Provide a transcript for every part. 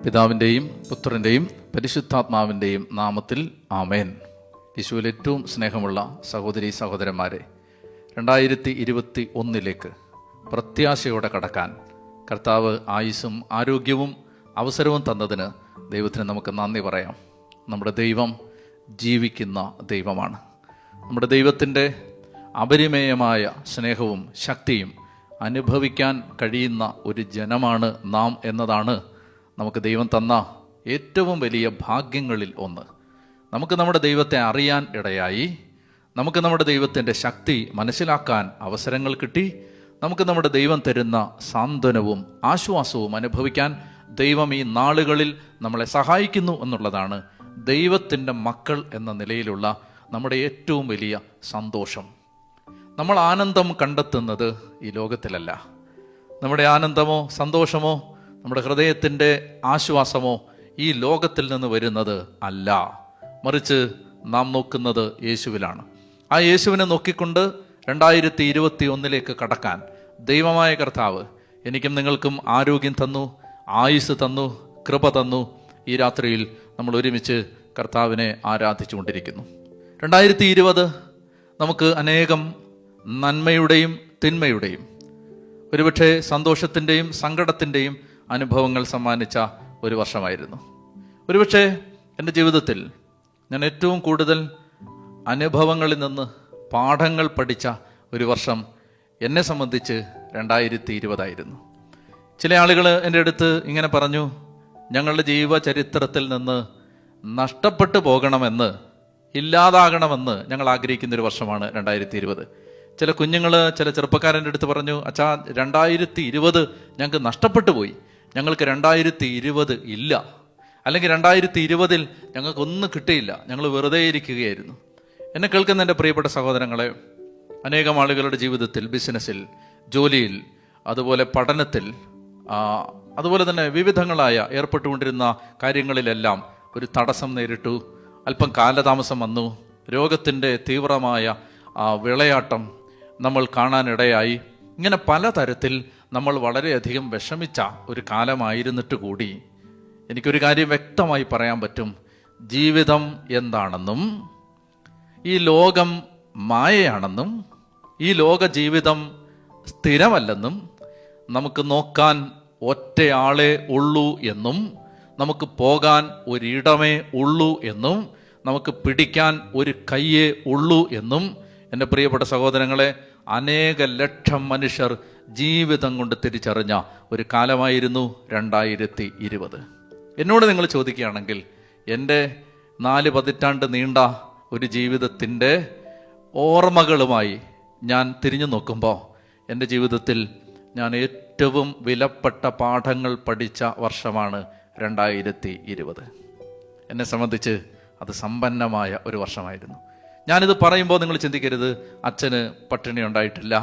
പിതാവിൻ്റെയും പുത്രൻ്റെയും പരിശുദ്ധാത്മാവിൻ്റെയും നാമത്തിൽ ആമേൻ. യേശുവിൽ ഏറ്റവും സ്നേഹമുള്ള സഹോദരീ സഹോദരന്മാരെ, 2021 പ്രത്യാശയോടെ കടക്കാൻ കർത്താവ് ആയുസ്സും ആരോഗ്യവും അവസരവും തന്നതിന് ദൈവത്തിന് നമുക്ക് നന്ദി പറയാം. നമ്മുടെ ദൈവം ജീവിക്കുന്ന ദൈവമാണ്. നമ്മുടെ ദൈവത്തിൻ്റെ അപരിമേയമായ സ്നേഹവും ശക്തിയും അനുഭവിക്കാൻ കഴിയുന്ന ഒരു ജനമാണ് നാം എന്നതാണ് നമുക്ക് ദൈവം തന്ന ഏറ്റവും വലിയ ഭാഗ്യങ്ങളിൽ ഒന്ന്. നമുക്ക് നമ്മുടെ ദൈവത്തെ അറിയാൻ ഇടയായി, നമുക്ക് നമ്മുടെ ദൈവത്തിൻ്റെ ശക്തി മനസ്സിലാക്കാൻ അവസരങ്ങൾ കിട്ടി, നമുക്ക് നമ്മുടെ ദൈവം തരുന്ന സാന്ത്വനവും ആശ്വാസവും അനുഭവിക്കാൻ ദൈവം ഈ നാളുകളിൽ നമ്മളെ സഹായിക്കുന്നു എന്നുള്ളതാണ് ദൈവത്തിൻ്റെ മക്കൾ എന്ന നിലയിലുള്ള നമ്മുടെ ഏറ്റവും വലിയ സന്തോഷം. നമ്മൾ ആനന്ദം കണ്ടെത്തുന്നത് ഈ ലോകത്തിലല്ല. നമ്മുടെ ആനന്ദമോ സന്തോഷമോ നമ്മുടെ ഹൃദയത്തിൻ്റെ ആശ്വാസമോ ഈ ലോകത്തിൽ നിന്ന് വരുന്നത് അല്ല, മറിച്ച് നാം നോക്കുന്നത് യേശുവിലാണ്. ആ യേശുവിനെ നോക്കിക്കൊണ്ട് 2021 കടക്കാൻ ദൈവമായ കർത്താവ് എനിക്കും നിങ്ങൾക്കും ആരോഗ്യം തന്നു, ആയുസ് തന്നു, കൃപ തന്നു. ഈ രാത്രിയിൽ നമ്മൾ ഒരുമിച്ച് കർത്താവിനെ ആരാധിച്ചുകൊണ്ടിരിക്കുന്നു. 2020 നമുക്ക് അനേകം നന്മയുടെയും തിന്മയുടെയും ഒരുപക്ഷെ സന്തോഷത്തിൻ്റെയും സങ്കടത്തിൻ്റെയും അനുഭവങ്ങൾ സമ്മാനിച്ച ഒരു വർഷമായിരുന്നു. ഒരുപക്ഷെ എൻ്റെ ജീവിതത്തിൽ ഞാൻ ഏറ്റവും കൂടുതൽ അനുഭവങ്ങളിൽ നിന്ന് പാഠങ്ങൾ പഠിച്ച ഒരു വർഷം എന്നെ സംബന്ധിച്ച് 2020 ചില ആളുകൾ എൻ്റെ അടുത്ത് ഇങ്ങനെ പറഞ്ഞു, ഞങ്ങളുടെ ജീവചരിത്രത്തിൽ നിന്ന് നഷ്ടപ്പെട്ടു പോകണമെന്ന്, ഇല്ലാതാകണമെന്ന് ഞങ്ങൾ ആഗ്രഹിക്കുന്നൊരു വർഷമാണ് 2020. ചില കുഞ്ഞുങ്ങൾ, ചില ചെറുപ്പക്കാരൻ്റെ അടുത്ത് പറഞ്ഞു, അച്ഛാ 2020 ഞങ്ങൾക്ക് നഷ്ടപ്പെട്ടു പോയി, ഞങ്ങൾക്ക് 2020 ഇല്ല, അല്ലെങ്കിൽ 2020 ഞങ്ങൾക്കൊന്നും കിട്ടിയില്ല, ഞങ്ങൾ വെറുതെ ഇരിക്കുകയായിരുന്നു. എന്നെ കേൾക്കുന്ന എൻ്റെ പ്രിയപ്പെട്ട സഹോദരങ്ങളെ, അനേകം ആളുകളുടെ ജീവിതത്തിൽ, ബിസിനസ്സിൽ, ജോലിയിൽ, അതുപോലെ പഠനത്തിൽ, അതുപോലെ തന്നെ വിവിധങ്ങളായ ഏർപ്പെട്ടുകൊണ്ടിരുന്ന കാര്യങ്ങളിലെല്ലാം ഒരു തടസ്സം നേരിട്ടു. അല്പം കാലതാമസം വന്നു. രോഗത്തിൻ്റെ തീവ്രമായ വിളയാട്ടം നമ്മൾ കാണാനിടയായി. ഇങ്ങനെ പലതരത്തിൽ നമ്മൾ വളരെയധികം വിഷമിച്ച ഒരു കാലമായിരുന്നിട്ട് കൂടി എനിക്കൊരു കാര്യം വ്യക്തമായി പറയാൻ പറ്റും. ജീവിതം എന്താണെന്നും ഈ ലോകം മായയാണെന്നും ഈ ലോക ജീവിതം സ്ഥിരമല്ലെന്നും നമുക്ക് നോക്കാൻ ഒറ്റയാളെ ഉള്ളൂ എന്നും നമുക്ക് പോകാൻ ഒരിടമേ ഉള്ളൂ എന്നും നമുക്ക് പിടിക്കാൻ ഒരു കയ്യേ ഉള്ളൂ എന്നും എൻ്റെ പ്രിയപ്പെട്ട സഹോദരങ്ങളെ, അനേക ലക്ഷം മനുഷ്യർ ജീവിതം കൊണ്ട് തിരിച്ചറിഞ്ഞ ഒരു കാലമായിരുന്നു 2020. എന്നോട് നിങ്ങൾ ചോദിക്കുകയാണെങ്കിൽ എൻ്റെ 4 പതിറ്റാണ്ട് നീണ്ട ഒരു ജീവിതത്തിൻ്റെ ഓർമ്മകളുമായി ഞാൻ തിരിഞ്ഞു നോക്കുമ്പോൾ എൻ്റെ ജീവിതത്തിൽ ഞാൻ ഏറ്റവും വിലപ്പെട്ട പാഠങ്ങൾ പഠിച്ച വർഷമാണ് 2020. എന്നെ സംബന്ധിച്ച് അത് സമ്പന്നമായ ഒരു വർഷമായിരുന്നു. ഞാനിത് പറയുമ്പോൾ നിങ്ങൾ ചിന്തിക്കരുത്, അച്ഛന് പട്ടിണി ഉണ്ടായിട്ടില്ല,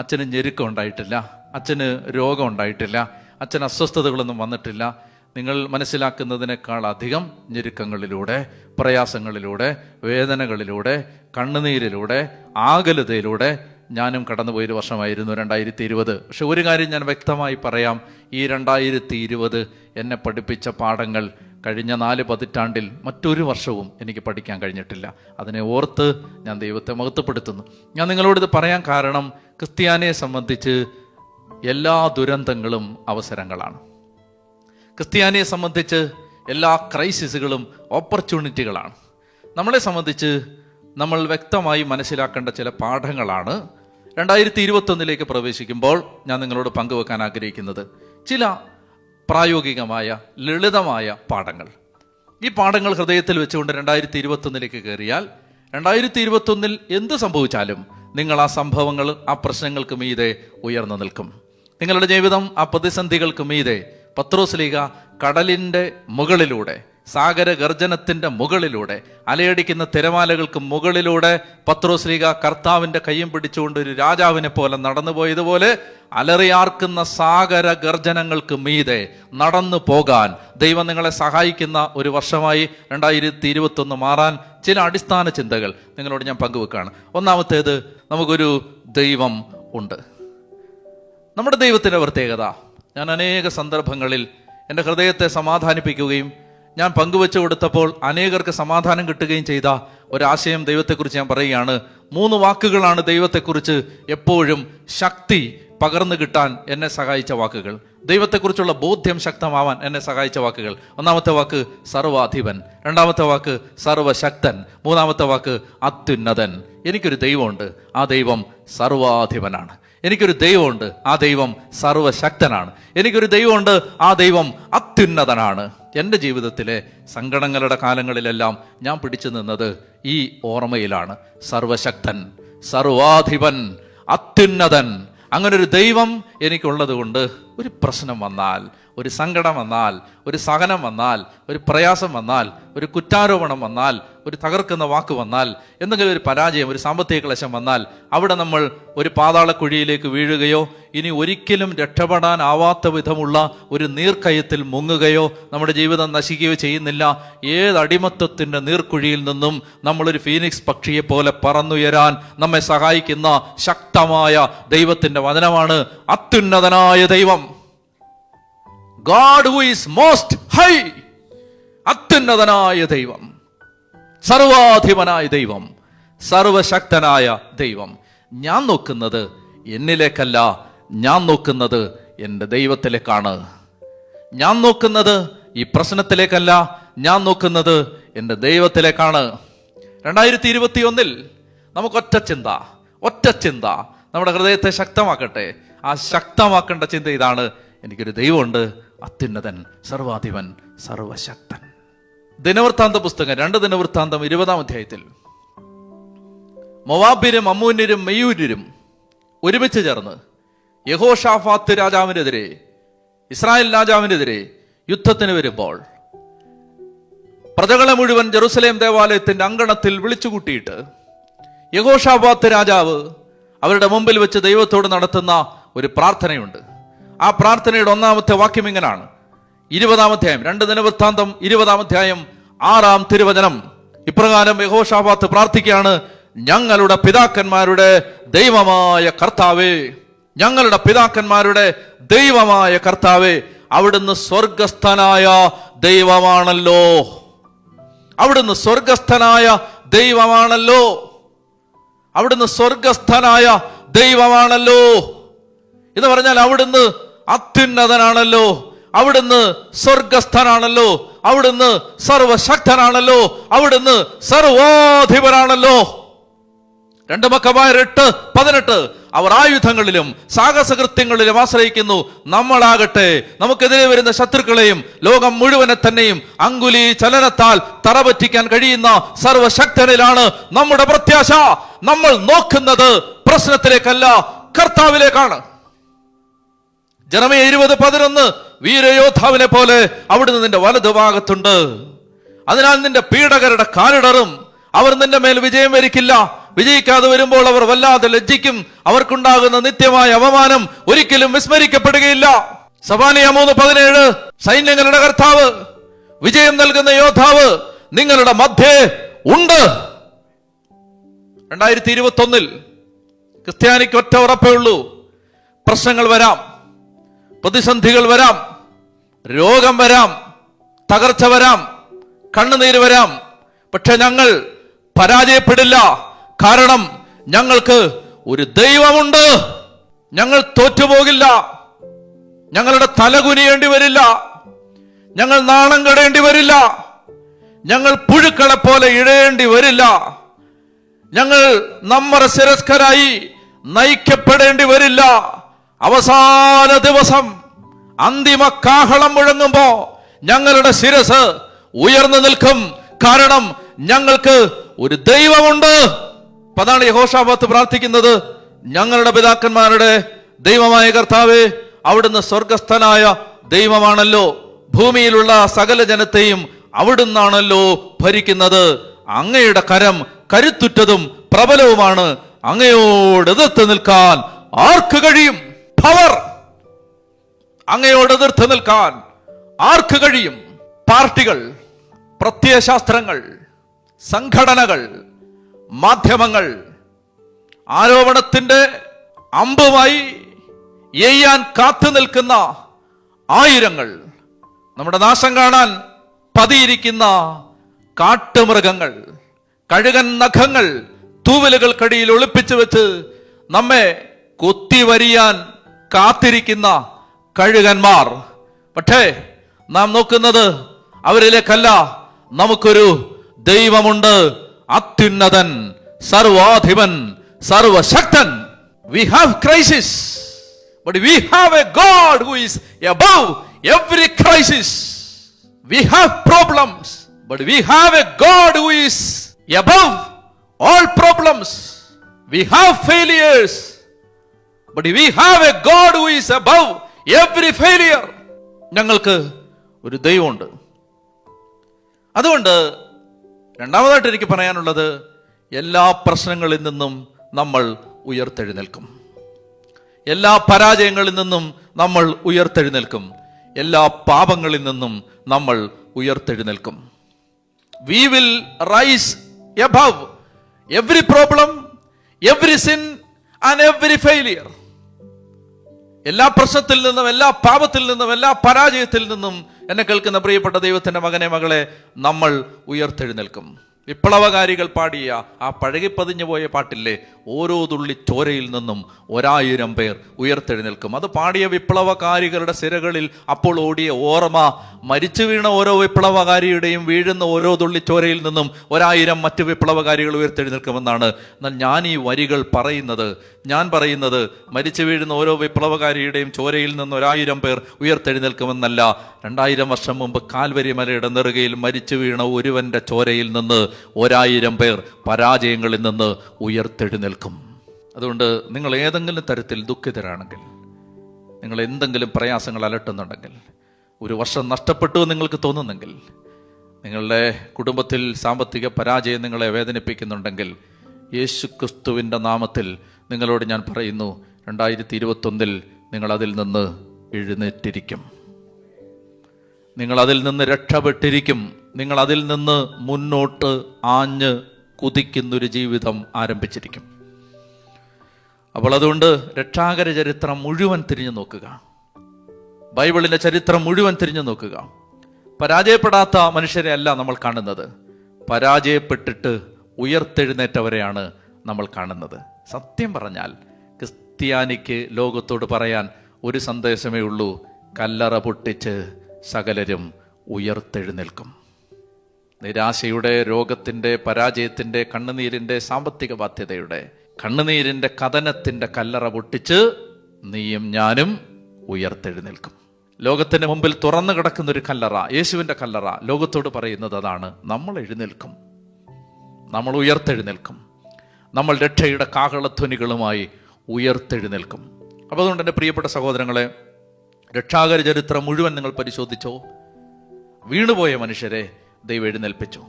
അച്ഛന് ഞെരുക്കം ഉണ്ടായിട്ടില്ല, അച്ഛന് രോഗം ഉണ്ടായിട്ടില്ല, അച്ഛന് അസ്വസ്ഥതകളൊന്നും വന്നിട്ടില്ല. നിങ്ങൾ മനസ്സിലാക്കുന്നതിനേക്കാൾ അധികം ഞെരുക്കങ്ങളിലൂടെ, പ്രയാസങ്ങളിലൂടെ, വേദനകളിലൂടെ, കണ്ണുനീരിലൂടെ, ആകുലതയിലൂടെ ഞാനും കടന്നുപോയൊരു വർഷമായിരുന്നു 2020. പക്ഷെ ഒരു കാര്യം ഞാൻ വ്യക്തമായി പറയാം, ഈ 2020 എന്നെ പഠിപ്പിച്ച പാഠങ്ങൾ കഴിഞ്ഞ 4 പതിറ്റാണ്ടിൽ മറ്റൊരു വർഷവും എനിക്ക് പഠിക്കാൻ കഴിഞ്ഞിട്ടില്ല. അതിനെ ഓർത്ത് ഞാൻ ദൈവത്തെ മഹത്വപ്പെടുത്തുന്നു. ഞാൻ നിങ്ങളോടിത് പറയാൻ കാരണം, ക്രിസ്ത്യാനിയെ സംബന്ധിച്ച് എല്ലാ ദുരന്തങ്ങളും അവസരങ്ങളാണ്. ക്രിസ്ത്യാനിയെ സംബന്ധിച്ച് എല്ലാ ക്രൈസിസുകളും ഓപ്പർച്യൂണിറ്റികളാണ്. നമ്മളെ സംബന്ധിച്ച് നമ്മൾ വ്യക്തമായി മനസ്സിലാക്കേണ്ട ചില പാഠങ്ങളാണ് 2021 പ്രവേശിക്കുമ്പോൾ ഞാൻ നിങ്ങളോട് പങ്കുവെക്കാൻ ആഗ്രഹിക്കുന്നത്. ചില പ്രായോഗികമായ ലളിതമായ പാഠങ്ങൾ. ഈ പാഠങ്ങൾ ഹൃദയത്തിൽ വെച്ചുകൊണ്ട് 2021 കയറിയാൽ 2021 എന്ത് സംഭവിച്ചാലും നിങ്ങൾ ആ സംഭവങ്ങൾ, ആ പ്രശ്നങ്ങൾക്ക് മീതെ ഉയർന്നു നിൽക്കും. നിങ്ങളുടെ ജീവിതം ആ പ്രതിസന്ധികൾക്ക് മീതെ, പത്രോസ്ലീഹ കടലിൻ്റെ മുകളിലൂടെ, സാഗര ഗർജനത്തിൻ്റെ മുകളിലൂടെ, അലയടിക്കുന്ന തിരമാലകൾക്ക് മുകളിലൂടെ പത്രോസ്ലീഹ കർത്താവിൻ്റെ കയ്യും പിടിച്ചുകൊണ്ട് ഒരു രാജാവിനെ പോലെ നടന്നുപോയതുപോലെ അലറിയാർക്കുന്ന സാഗര ഗർജനങ്ങൾക്ക് മീതെ നടന്നു പോകാൻ ദൈവം നിങ്ങളെ സഹായിക്കുന്ന ഒരു വർഷമായി 2021 മാറാൻ ചില അടിസ്ഥാന ചിന്തകൾ നിങ്ങളോട് ഞാൻ പങ്കുവെക്കുകയാണ്. ഒന്നാമത്തേത്, നമുക്കൊരു ദൈവം ഉണ്ട്. നമ്മുടെ ദൈവത്തിൻ്റെ പ്രത്യേകത, ഞാൻ അനേക സന്ദർഭങ്ങളിൽ എൻ്റെ ഹൃദയത്തെ സമാധാനിപ്പിക്കുകയും ഞാൻ പങ്കുവെച്ചു കൊടുത്തപ്പോൾ അനേകർക്ക് സമാധാനം കിട്ടുകയും ചെയ്ത ഒരാശയം ദൈവത്തെക്കുറിച്ച് ഞാൻ പറയുകയാണ്. 3 വാക്കുകളാണ് ദൈവത്തെക്കുറിച്ച് എപ്പോഴും ശക്തി പകർന്നു കിട്ടാൻ എന്നെ സഹായിച്ച വാക്കുകൾ, ദൈവത്തെക്കുറിച്ചുള്ള ബോധ്യം ശക്തമാവാൻ എന്നെ സഹായിച്ച വാക്കുകൾ. ഒന്നാമത്തെ വാക്ക് സർവാധിപൻ, രണ്ടാമത്തെ വാക്ക് സർവശക്തൻ, മൂന്നാമത്തെ വാക്ക് അത്യുന്നതൻ. എനിക്കൊരു ദൈവമുണ്ട്, ആ ദൈവം സർവാധിപനാണ്. എനിക്കൊരു ദൈവമുണ്ട്, ആ ദൈവം സർവശക്തനാണ്. എനിക്കൊരു ദൈവമുണ്ട്, ആ ദൈവം അത്യുന്നതനാണ്. എൻ്റെ ജീവിതത്തിലെ സങ്കടങ്ങളുടെ കാലങ്ങളിലെല്ലാം ഞാൻ പിടിച്ചു നിന്നത് ഈ ഓർമ്മയിലാണ്. സർവശക്തൻ, സർവാധിപൻ, അത്യുന്നതൻ. അങ്ങനൊരു ദൈവം എനിക്കുള്ളത് കൊണ്ട് ഒരു പ്രശ്നം വന്നാൽ, ഒരു സങ്കടം വന്നാൽ, ഒരു സഹനം വന്നാൽ, ഒരു പ്രയാസം വന്നാൽ, ഒരു കുറ്റാരോപണം വന്നാൽ, ഒരു തകർക്കുന്ന വാക്ക് വന്നാൽ, എന്തെങ്കിലും ഒരു പരാജയം, ഒരു സാമ്പത്തിക ക്ലേശം വന്നാൽ അവിടെ നമ്മൾ ഒരു പാതാളക്കുഴിയിലേക്ക് വീഴുകയോ ഇനി ഒരിക്കലും രക്ഷപ്പെടാനാവാത്ത വിധമുള്ള ഒരു നീർക്കയത്തിൽ മുങ്ങുകയോ നമ്മുടെ ജീവിതം നശിക്കുകയോ ചെയ്യുന്നില്ല. ഏത് അടിമത്തത്തിൻ്റെ നീർക്കുഴിയിൽ നിന്നും നമ്മളൊരു ഫീനിക്സ് പക്ഷിയെ പോലെ പറന്നുയരാൻ നമ്മെ സഹായിക്കുന്ന ശക്തമായ ദൈവത്തിൻ്റെ വചനമാണ് അത്യുന്നതനായ ദൈവം. God who is most high, അത്യുന്നതനായ ദൈവം, സർവാധിപനായ ദൈവം, സർവശക്തനായ ദൈവം. ഞാൻ നോക്കുന്നത് എന്നിലേക്കല്ല, ഞാൻ നോക്കുന്നത് എൻ്റെ ദൈവത്തിലേക്കാണ്. ഞാൻ നോക്കുന്നത് ഈ പ്രശ്നത്തിലേക്കല്ല, ഞാൻ നോക്കുന്നത് എൻ്റെ ദൈവത്തിലേക്കാണ്. 2021 നമുക്ക് ഒറ്റ ചിന്ത നമ്മുടെ ഹൃദയത്തെ ശക്തമാക്കട്ടെ. ആ ശക്തമാക്കേണ്ട ചിന്ത ഇതാണ്: എനിക്കൊരു ദൈവമുണ്ട്, അത്യുന്നതൻ, സർവാധിപൻ, സർവശക്തൻ. ദിനവൃത്താന്ത പുസ്തകം 2 ദിനവൃത്താന്തം 20-ാം അധ്യായത്തിൽ മോവാബ്യരും അമ്മോന്യരും മെയ്യൂര്യരും ഒരുമിച്ച് ചേർന്ന് യഹോഷാഫാത്ത് രാജാവിനെതിരെ, ഇസ്രായേൽ രാജാവിനെതിരെ യുദ്ധത്തിന് വരുമ്പോൾ പ്രജകളെ മുഴുവൻ ജെറുസലേം ദേവാലയത്തിന്റെ അങ്കണത്തിൽ വിളിച്ചുകൂട്ടിയിട്ട് യഹോഷാഫാത്ത് രാജാവ് അവരുടെ മുമ്പിൽ വെച്ച് ദൈവത്തോട് നടത്തുന്ന ഒരു പ്രാർത്ഥനയുണ്ട്. ആ പ്രാർത്ഥനയുടെ 1-ാമത്തെ വാക്യം ഇങ്ങനാണ്. 20-ാം അധ്യായം 2 ദിനവൃത്താന്തം 20-ാം അധ്യായം 6-ാം തിരുവചനം. ഇപ്രകാരം യഹോഷാഫാത്ത് പ്രാർത്ഥിക്കുകയാണ്: ഞങ്ങളുടെ പിതാക്കന്മാരുടെ ദൈവമായ കർത്താവേ, ഞങ്ങളുടെ പിതാക്കന്മാരുടെ ദൈവമായ കർത്താവേ, അവിടുന്ന് സ്വർഗസ്ഥനായ ദൈവമാണല്ലോ. അവിടുന്ന് സ്വർഗസ്ഥനായ ദൈവമാണല്ലോ. അവിടുന്ന് സ്വർഗസ്ഥനായ ദൈവമാണല്ലോ എന്ന് പറഞ്ഞാൽ അവിടുന്ന് അത്യുന്നതനാണല്ലോ, അവിടുന്ന് സ്വർഗസ്ഥനാണല്ലോ, അവിടുന്ന് സർവശക്തനാണല്ലോ, അവിടുന്ന് സർവാധിപനാണല്ലോ. 2 മക്കബായർ 8:18 അവർ ആയുധങ്ങളിലും സാഹസകൃത്യങ്ങളിലും ആശ്രയിക്കുന്നു. നമ്മളാകട്ടെ നമുക്കെതിരെ വരുന്ന ശത്രുക്കളെയും ലോകം മുഴുവനെ തന്നെയും അങ്കുലി ചലനത്താൽ തറപറ്റിക്കാൻ കഴിയുന്ന സർവശക്തനിലാണ് നമ്മുടെ പ്രത്യാശ. നമ്മൾ നോക്കുന്നത് പ്രശ്നത്തിലേക്കല്ല, കർത്താവിലേക്കാണ്. ജെറമ്യാ 20:11 വീരയോദ്ധാവിനെ പോലെ അവിടുന്ന് നിന്റെ വലതുഭാഗത്തുണ്ട്. അതിനാൽ നിന്റെ പീഡകരുടെ കാലിടറും, അവർ നിന്റെ മേൽ വിജയം വരിക്കില്ല. വിജയിക്കാതെ വരുമ്പോൾ അവർ വല്ലാതെ ലജ്ജിക്കും. അവർക്കുണ്ടാകുന്ന നിത്യമായ അവമാനം ഒരിക്കലും വിസ്മരിക്കപ്പെടുകയില്ല. സഫാനിയ 3:17 സൈന്യങ്ങളുടെ കർത്താവ്, വിജയം നൽകുന്ന യോദ്ധാവ് നിങ്ങളുടെ മധ്യേ ഉണ്ട്. 2021 ക്രിസ്ത്യാനിക്ക് ഒറ്റ ഉറപ്പേ ഉള്ളൂ: പ്രശ്നങ്ങൾ വരാം, പ്രതിസന്ധികൾ വരാം, രോഗം വരാം, തകർച്ച വരാം, കണ്ണുനീര് വരാം. പക്ഷെ ഞങ്ങൾ പരാജയപ്പെടില്ല. കാരണം ഞങ്ങൾക്ക് ഒരു ദൈവമുണ്ട്. ഞങ്ങൾ തോറ്റുപോകില്ല. ഞങ്ങളുടെ തലകുനിയേണ്ടി വരില്ല. ഞങ്ങൾ നാണം കെടേണ്ടി വരില്ല. ഞങ്ങൾ പുഴുക്കളെ പോലെ ഇഴയേണ്ടി വരില്ല. ഞങ്ങൾ നമ്മെ ശിരസ്കരായി നയിക്കപ്പെടേണ്ടി വരില്ല. അവസാന ദിവസം അന്തിമ കാഹളം മുഴങ്ങുമ്പോ ഞങ്ങളുടെ ശിരസ് ഉയർന്നു നിൽക്കും. കാരണം ഞങ്ങൾക്ക് ഒരു ദൈവമുണ്ട്. അതാണ് യഹോഷാഫാത്ത് പ്രാർത്ഥിക്കുന്നത്: ഞങ്ങളുടെ പിതാക്കന്മാരുടെ ദൈവമായ കർത്താവേ, അവിടുന്ന് സ്വർഗസ്ഥനായ ദൈവമാണല്ലോ. ഭൂമിയിലുള്ള സകല ജനത്തെയും അവിടുന്നാണല്ലോ ഭരിക്കുന്നത്. അങ്ങയുടെ കരം കരുത്തുറ്റതും പ്രബലവുമാണ്. അങ്ങയോട് എതിർത്ത് നിൽക്കാൻ ആർക്ക് കഴിയും? പവർ. അങ്ങയോട് എതിർത്ത് നിൽക്കാൻ ആർക്ക് കഴിയും? പാർട്ടികൾ, പ്രത്യയശാസ്ത്രങ്ങൾ, സംഘടനകൾ, മാധ്യമങ്ങൾ ആരോപണത്തിന്റെ അമ്പുമായി എയ്യാൻ കാത്തു നിൽക്കുന്ന ആയിരങ്ങൾ, നമ്മുടെ നാശം കാണാൻ പതിയിരിക്കുന്ന കാട്ടുമൃഗങ്ങൾ, കഴുകൻ നഖങ്ങൾ തൂവലുകൾക്കടിയിൽ ഒളിപ്പിച്ചു വെച്ച് നമ്മെ കൊത്തിവരിയാൻ കാത്തിരിക്കുന്ന കഴുകന്മാർ. പക്ഷേ നാം നോക്കുന്നത് അവരിലേക്കല്ല. നമുക്കൊരു ദൈവമുണ്ട്, അത്യുന്നതൻ, സർവാധിപൻ, സർവശക്തൻ. We have crisis, but we have a God who is above every crisis. We have problems, but we have a God who is above all problems. We have failures, but we have a God who is above every failure. ഞങ്ങൾക്ക് ഒരു ദൈവമുണ്ട്. അതുകൊണ്ട് രണ്ടാമതായിട്ട് എനിക്ക് പറയാനുള്ളത്, എല്ലാ പ്രശ്നങ്ങളിൽ നിന്നും നമ്മൾ ഉയർത്തെഴുന്നേൽക്കും. എല്ലാ പരാജയങ്ങളിൽ നിന്നും നമ്മൾ ഉയർത്തെഴുന്നേൽക്കും. എല്ലാ പാപങ്ങളിൽ നിന്നും നമ്മൾ ഉയർത്തെഴുന്നേൽക്കും. We will rise above every problem, every sin and every failure. എല്ലാ പ്രശ്നത്തിൽ നിന്നും, എല്ലാ പാപത്തിൽ നിന്നും, എല്ലാ പരാജയത്തിൽ നിന്നും എന്നെ കേൾക്കുന്ന പ്രിയപ്പെട്ട ദൈവത്തിന്റെ മകനെ, മകളെ, നമ്മൾ ഉയർത്തെഴുന്നേൽക്കും. വിപ്ലവകാരികൾ പാടിയ ആ പഴകിപ്പതിഞ്ഞു പോയ പാട്ടില്ലേ, ഓരോ തുള്ളി ചോരയിൽ നിന്നും 1000 പേർ ഉയർത്തെഴുന്നേൽക്കും. അത് പാടിയ വിപ്ലവകാരികളുടെ സിരകളിൽ അപ്പോൾ ഓടിയ ഓർമ്മ, മരിച്ചു വീണ ഓരോ വിപ്ലവകാരിയുടെയും വീഴുന്ന ഓരോ തുള്ളി ചോരയിൽ നിന്നും 1000 മറ്റു വിപ്ലവകാരികൾ ഉയർത്തെഴുന്നേൽക്കുമെന്നാണ്. എന്നാൽ ഞാൻ ഈ വരികൾ പറയുന്നത്, ഞാൻ പറയുന്നത് മരിച്ചു വീഴുന്ന ഓരോ വിപ്ലവകാരിയുടെയും ചോരയിൽ നിന്ന് 1000 പേർ ഉയർത്തെഴുന്നേൽക്കുമെന്നല്ല. 2000 വർഷം മുമ്പ് കാൽവരി മലയുടെ നെറുകയിൽ മരിച്ചു വീണ ഒരുവന്റെ ചോരയിൽ നിന്ന് 1000 പേർ പരാജയങ്ങളിൽ നിന്ന് ഉയർത്തെഴുന്നേൽക്കും. അതുകൊണ്ട് നിങ്ങൾ ഏതെങ്കിലും തരത്തിൽ ദുഃഖിതരാണെങ്കിൽ, നിങ്ങൾ എന്തെങ്കിലും പ്രയാസങ്ങൾ അലട്ടുന്നുണ്ടെങ്കിൽ, ഒരു വർഷം നഷ്ടപ്പെട്ടു നിങ്ങൾക്ക് തോന്നുന്നെങ്കിൽ, നിങ്ങളുടെ കുടുംബത്തിൽ സാമ്പത്തിക പരാജയം നിങ്ങളെ വേദനിപ്പിക്കുന്നുണ്ടെങ്കിൽ, യേശുക്രിസ്തുവിൻ്റെ നാമത്തിൽ നിങ്ങളോട് ഞാൻ പറയുന്നു, 2021 നിങ്ങൾ അതിൽ നിന്ന് എഴുന്നേറ്റിരിക്കും. നിങ്ങൾ അതിൽ നിന്ന് രക്ഷപ്പെട്ടിരിക്കും. നിങ്ങൾ അതിൽ നിന്ന് മുന്നോട്ട് ആഞ്ഞ് കുതിക്കുന്നൊരു ജീവിതം ആരംഭിച്ചിരിക്കും. അപ്പോൾ അതുകൊണ്ട് രക്ഷാകര ചരിത്രം മുഴുവൻ തിരിഞ്ഞു നോക്കുക. ബൈബിളിൻ്റെ ചരിത്രം മുഴുവൻ തിരിഞ്ഞു നോക്കുക. പരാജയപ്പെടാത്ത മനുഷ്യരെ അല്ല നമ്മൾ കാണുന്നത്, പരാജയപ്പെട്ടിട്ട് ഉയർത്തെഴുന്നേറ്റവരെയാണ് നമ്മൾ കാണുന്നത്. സത്യം പറഞ്ഞാൽ ക്രിസ്ത്യാനിക്ക് ലോകത്തോട് പറയാൻ ഒരു സന്ദേശമേ ഉള്ളൂ: കല്ലറ പൊട്ടിച്ച് സകലരും ഉയർത്തെഴുന്നേൽക്കും. നിരാശയുടെ, രോഗത്തിൻ്റെ, പരാജയത്തിൻ്റെ, കണ്ണുനീരിൻ്റെ, സാമ്പത്തിക ബാധ്യതയുടെ, കണ്ണുനീരിൻ്റെ, കഥനത്തിൻ്റെ കല്ലറ പൊട്ടിച്ച് നീയും ഞാനും ഉയർത്തെഴുന്നേൽക്കും. ലോകത്തിന് മുമ്പിൽ തുറന്നു കിടക്കുന്നൊരു കല്ലറ, യേശുവിൻ്റെ കല്ലറ, ലോകത്തോട് പറയുന്നത് അതാണ്: നമ്മൾ എഴുന്നേൽക്കും, നമ്മൾ ഉയർത്തെഴുന്നേൽക്കും, നമ്മൾ രക്ഷയുടെ കാഹളധ്വനികളുമായി ഉയർത്തെഴുന്നേൽക്കും. അപ്പോൾ അതുകൊണ്ട് എൻ്റെ പ്രിയപ്പെട്ട സഹോദരങ്ങളെ, രക്ഷാകര ചരിത്രം മുഴുവൻ നിങ്ങൾ പരിശോധിച്ചോ. വീണുപോയ മനുഷ്യരെ ദൈവം എഴുന്നേൽപ്പിച്ചു.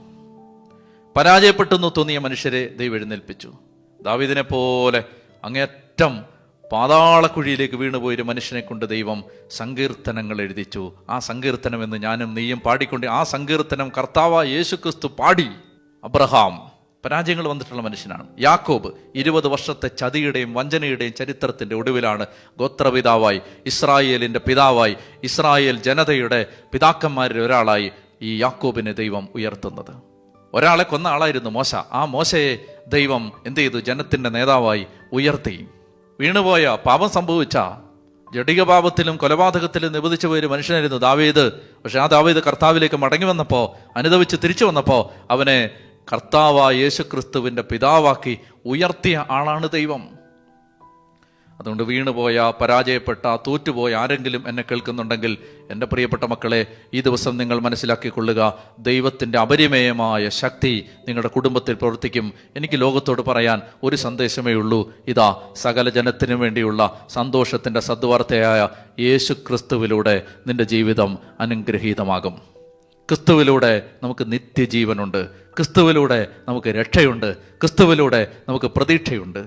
പരാജയപ്പെട്ടെന്ന് തോന്നിയ മനുഷ്യരെ ദൈവം എഴുന്നേൽപ്പിച്ചു. ദാവീദിനെ പോലെ അങ്ങേറ്റം പാതാളക്കുഴിയിലേക്ക് വീണുപോയൊരു മനുഷ്യനെ കൊണ്ട് ദൈവം സങ്കീർത്തനങ്ങൾ എഴുതിച്ചു. ആ സങ്കീർത്തനം എന്ന് ഞാനും നീയും പാടിക്കൊണ്ട്, ആ സങ്കീർത്തനം കർത്താവായ യേശുക്രിസ്തു പാടി. അബ്രഹാം പരാജയങ്ങൾ വന്നിട്ടുള്ള മനുഷ്യനാണ്. യാക്കോബ് 20 വർഷത്തെ ചതിയുടെയും വഞ്ചനയുടെയും ചരിത്രത്തിൻ്റെ ഒടുവിലാണ് ഗോത്രപിതാവായി, ഇസ്രായേലിൻ്റെ പിതാവായി, ഇസ്രായേൽ ജനതയുടെ പിതാക്കന്മാരിൽ ഒരാളായി ഈ യാക്കോബിനെ ദൈവം ഉയർത്തുന്നത്. ഒരാളെ കൊന്ന ആളായിരുന്നു മോശ. ആ മോശയെ ദൈവം എന്ത് ചെയ്തു? ജനത്തിൻ്റെ നേതാവായി ഉയർത്തി. വീണുപോയ, പാപം സംഭവിച്ച, ജഡിക പാപത്തിലും കൊലപാതകത്തിലും നിബന്ധിച്ചു പോയൊരു മനുഷ്യനായിരുന്നു ദാവീദ്. പക്ഷെ ആ ദാവീദ് കർത്താവിലേക്ക് മടങ്ങി വന്നപ്പോൾ, അനുദവിച്ച് തിരിച്ചു വന്നപ്പോൾ, അവനെ കർത്താവായ യേശുക്രിസ്തുവിൻ്റെ പിതാവാക്കി ഉയർത്തിയ ആളാണ് ദൈവം. അതുകൊണ്ട് വീണുപോയ, പരാജയപ്പെട്ട, തോറ്റുപോയ ആരെങ്കിലും എന്നെ കേൾക്കുന്നുണ്ടെങ്കിൽ, എൻ്റെ പ്രിയപ്പെട്ട മക്കളെ, ഈ ദിവസം നിങ്ങൾ മനസ്സിലാക്കിക്കൊള്ളുക, ദൈവത്തിൻ്റെ അപരിമേയമായ ശക്തി നിങ്ങളുടെ കുടുംബത്തിൽ പ്രവർത്തിക്കും. എനിക്ക് ലോകത്തോട് പറയാൻ ഒരു സന്ദേശമേ ഉള്ളൂ. ഇതാ, സകല ജനത്തിനു വേണ്ടിയുള്ള സന്തോഷത്തിൻ്റെ സദ്വാർത്തയായ യേശുക്രിസ്തുവിലൂടെ നിന്റെ ജീവിതം അനുഗ്രഹീതമാകും. ക്രിസ്തുവിലൂടെ നമുക്ക് നിത്യജീവനുണ്ട്. ക്രിസ്തുവിലൂടെ നമുക്ക് രക്ഷയുണ്ട്. ക്രിസ്തുവിലൂടെ നമുക്ക് പ്രതീക്ഷയുണ്ട്.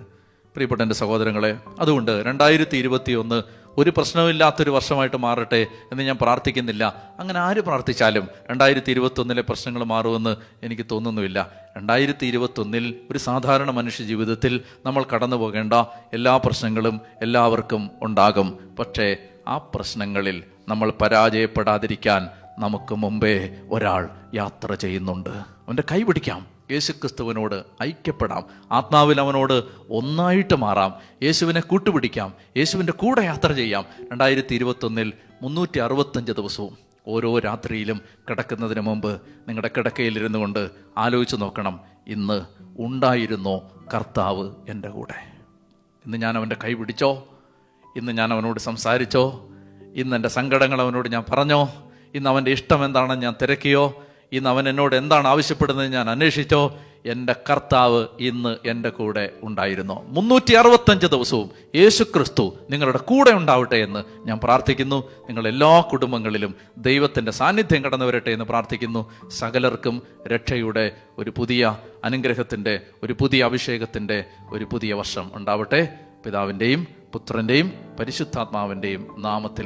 പ്രിയപ്പെട്ട എൻ്റെ സഹോദരങ്ങളെ, അതുകൊണ്ട് 2021 ഒരു പ്രശ്നമില്ലാത്തൊരു വർഷമായിട്ട് മാറട്ടെ എന്ന് ഞാൻ പ്രാർത്ഥിക്കുന്നില്ല. അങ്ങനെ ആര് പ്രാർത്ഥിച്ചാലും 2021 പ്രശ്നങ്ങൾ മാറുമെന്ന് എനിക്ക് തോന്നുന്നുമില്ല. 2021 ഒരു സാധാരണ മനുഷ്യ ജീവിതത്തിൽ നമ്മൾ കടന്നു പോകേണ്ട എല്ലാ പ്രശ്നങ്ങളും എല്ലാവർക്കും ഉണ്ടാകും. പക്ഷേ ആ പ്രശ്നങ്ങളിൽ നമ്മൾ പരാജയപ്പെടാതിരിക്കാൻ നമുക്ക് മുമ്പേ ഒരാൾ യാത്ര ചെയ്യുന്നുണ്ട്. അവൻ്റെ കൈ പിടിക്കാം, യേശുക്രിസ്തുവിനോട് ഐക്യപ്പെടാം, ആത്മാവിൽ അവനോട് ഒന്നായിട്ട് മാറാം, യേശുവിനെ കൂട്ടുപിടിക്കാം, യേശുവിൻ്റെ കൂടെ യാത്ര ചെയ്യാം. 2021 365 ദിവസവും ഓരോ രാത്രിയിലും കിടക്കുന്നതിന് മുമ്പ് നിങ്ങളുടെ കിടക്കയിലിരുന്നു കൊണ്ട് ആലോചിച്ച് നോക്കണം, ഇന്ന് ഉണ്ടായിരുന്നോ കർത്താവ് എൻ്റെ കൂടെ? ഇന്ന് ഞാൻ അവൻ്റെ കൈ പിടിച്ചോ? ഇന്ന് ഞാൻ അവനോട് സംസാരിച്ചോ? ഇന്ന് എൻ്റെ സങ്കടങ്ങൾ അവനോട് ഞാൻ പറഞ്ഞോ? ഇന്ന് അവൻ്റെ ഇഷ്ടം എന്താണെന്ന് ഞാൻ തിരക്കിയോ? ഇന്ന് അവൻ എന്നോട് എന്താണ് ആവശ്യപ്പെടുന്നത് ഞാൻ അന്വേഷിച്ചോ? എൻ്റെ കർത്താവ് ഇന്ന് എൻ്റെ കൂടെ ഉണ്ടായിരുന്നോ? 365 ദിവസവും യേശുക്രിസ്തു നിങ്ങളുടെ കൂടെ ഉണ്ടാവട്ടെ എന്ന് ഞാൻ പ്രാർത്ഥിക്കുന്നു. നിങ്ങൾ എല്ലാ കുടുംബങ്ങളിലും ദൈവത്തിൻ്റെ സാന്നിധ്യം കടന്നു വരട്ടെ എന്ന് പ്രാർത്ഥിക്കുന്നു. സകലർക്കും രക്ഷയുടെ ഒരു പുതിയ അനുഗ്രഹത്തിൻ്റെ, ഒരു പുതിയ അഭിഷേകത്തിൻ്റെ ഒരു പുതിയ വർഷം ഉണ്ടാവട്ടെ. പിതാവിൻ്റെയും പുത്രൻ്റെയും പരിശുദ്ധാത്മാവിൻ്റെയും നാമത്തിൽ